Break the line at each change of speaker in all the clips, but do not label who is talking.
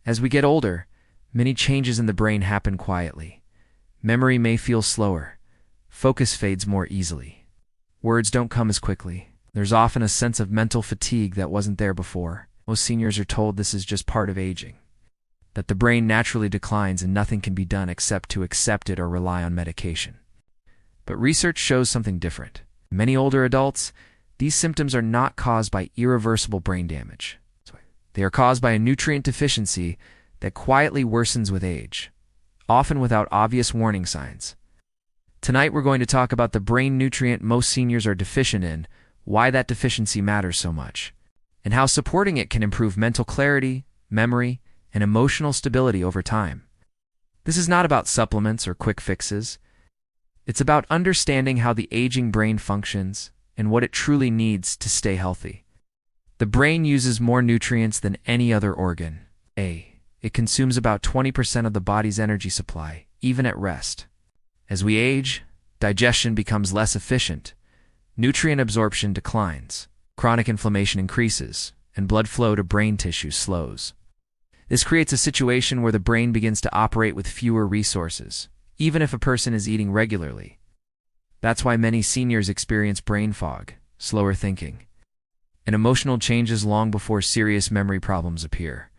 As we get older, many changes in the brain happen quietly. Memory may feel slower. Focus fades more easily. Words don't come as quickly. There's often a sense of mental fatigue that wasn't there before. Most seniors are told this is just part of aging, that the brain naturally declines and nothing can be done except to accept it or rely on medication. But research shows something different. In many older adults, these symptoms are not caused by irreversible brain damage. They are caused by a nutrient deficiency that quietly worsens with age, often without obvious warning signs. Tonight we're going to talk about the brain nutrient most seniors are deficient in, why that deficiency matters so much, and how supporting it can improve mental clarity, memory, and emotional stability over time. This is not about supplements or quick fixes. It's about understanding how the aging brain functions and what it truly needs to stay healthy. The brain uses more nutrients than any other organ. It consumes about 20% of the body's energy supply, even at rest. As we age, digestion becomes less efficient, nutrient absorption declines, chronic inflammation increases, and blood flow to brain tissue slows. This creates a situation where the brain begins to operate with fewer resources, even if a person is eating regularly. That's why many seniors experience brain fog, slower thinking, and emotional changes long before serious memory problems appear.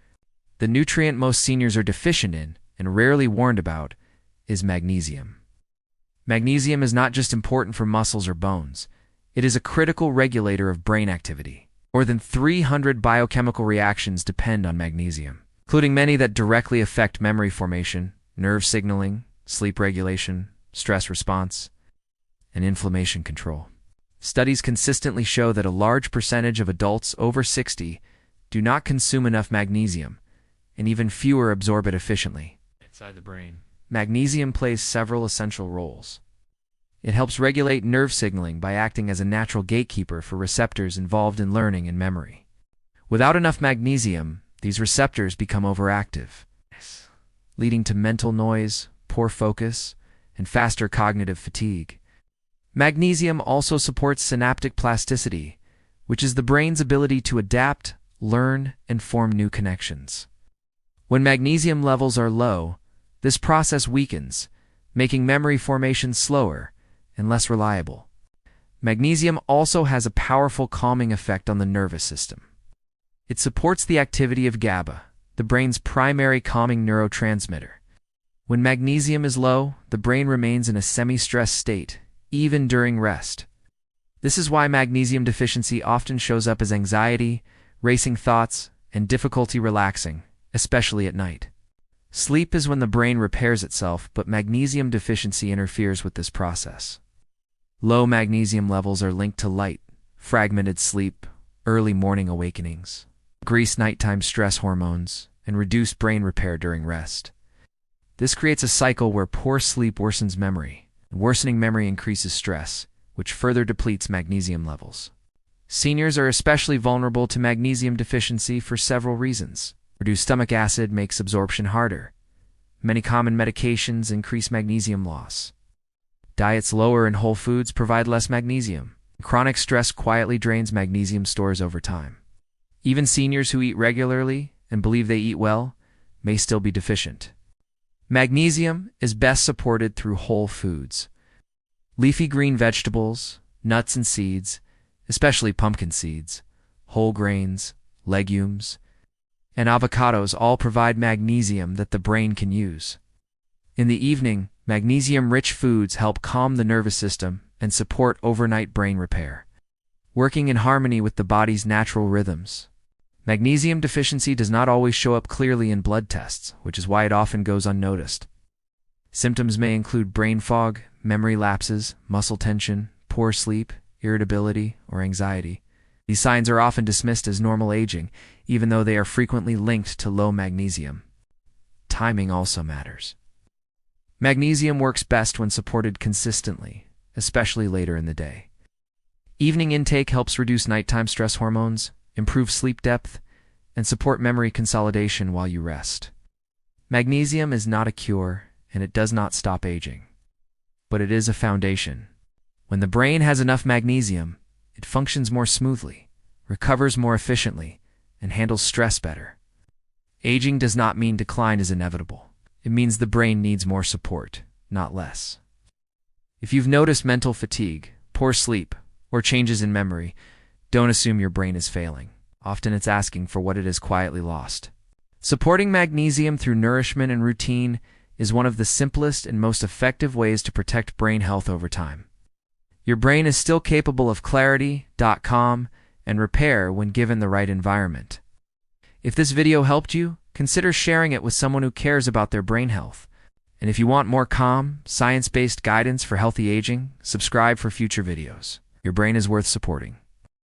The nutrient most seniors are deficient in, and rarely warned about, is magnesium. Magnesium is not just important for muscles or bones. It is a critical regulator of brain activity. More than 300 biochemical reactions depend on magnesium, including many that directly affect memory formation, nerve signaling, sleep regulation, stress response, and inflammation control. Studies consistently show that a large percentage of adults over 60 do not consume enough magnesium, and even fewer absorb it efficiently. Inside the brain, magnesium plays several essential roles. It helps regulate nerve signaling by acting as a natural gatekeeper for receptors involved in learning and memory. Without enough magnesium, these receptors become overactive, leading to mental noise, poor focus, and faster cognitive fatigue. Magnesium also supports synaptic plasticity, which is the brain's ability to adapt, learn, and form new connections. When magnesium levels are low, this process weakens, making memory formation slower and less reliable. Magnesium also has a powerful calming effect on the nervous system. It supports the activity of GABA, the brain's primary calming neurotransmitter. When magnesium is low, the brain remains in a semi-stressed state, even during rest. This is why magnesium deficiency often shows up as anxiety, racing thoughts, and difficulty relaxing, especially at night. Sleep is when the brain repairs itself, but magnesium deficiency interferes with this process. Low magnesium levels are linked to light, fragmented sleep, early morning awakenings, increased nighttime stress hormones, and reduced brain repair during rest. This creates a cycle where poor sleep worsens memory. Worsening memory increases stress, which further depletes magnesium levels. Seniors are especially vulnerable to magnesium deficiency for several reasons. Reduced stomach acid makes absorption harder. Many common medications increase magnesium loss. Diets lower in whole foods provide less magnesium. Chronic stress quietly drains magnesium stores over time. Even seniors who eat regularly and believe they eat well may still be deficient. Magnesium is best supported through whole foods. Leafy green vegetables, nuts and seeds, especially pumpkin seeds, whole grains, legumes, and avocados all provide magnesium that the brain can use. In the evening, magnesium-rich foods help calm the nervous system and support overnight brain repair, working in harmony with the body's natural rhythms. Magnesium deficiency does not always show up clearly in blood tests, which is why it often goes unnoticed. Symptoms may include brain fog, memory lapses, muscle tension, poor sleep, irritability, or anxiety. These signs are often dismissed as normal aging, even though they are frequently linked to low magnesium. Timing also matters. Magnesium works best when supported consistently, especially later in the day. Evening intake helps reduce nighttime stress hormones, improve sleep depth, and support memory consolidation while you rest. Magnesium is not a cure, and it does not stop aging. But it is a foundation. When the brain has enough magnesium, it functions more smoothly, recovers more efficiently, and handles stress better. Aging does not mean decline is inevitable. It means the brain needs more support, not less. If you've noticed mental fatigue, poor sleep, or changes in memory, don't assume your brain is failing. Often it's asking for what it has quietly lost. Supporting magnesium through nourishment and routine is one of the simplest and most effective ways to protect brain health over time. Your brain is still capable of clarity, calm, and repair when given the right environment. If this video helped you, consider sharing it with someone who cares about their brain health. And if you want more calm, science-based guidance for healthy aging, subscribe for future videos. Your brain is worth supporting.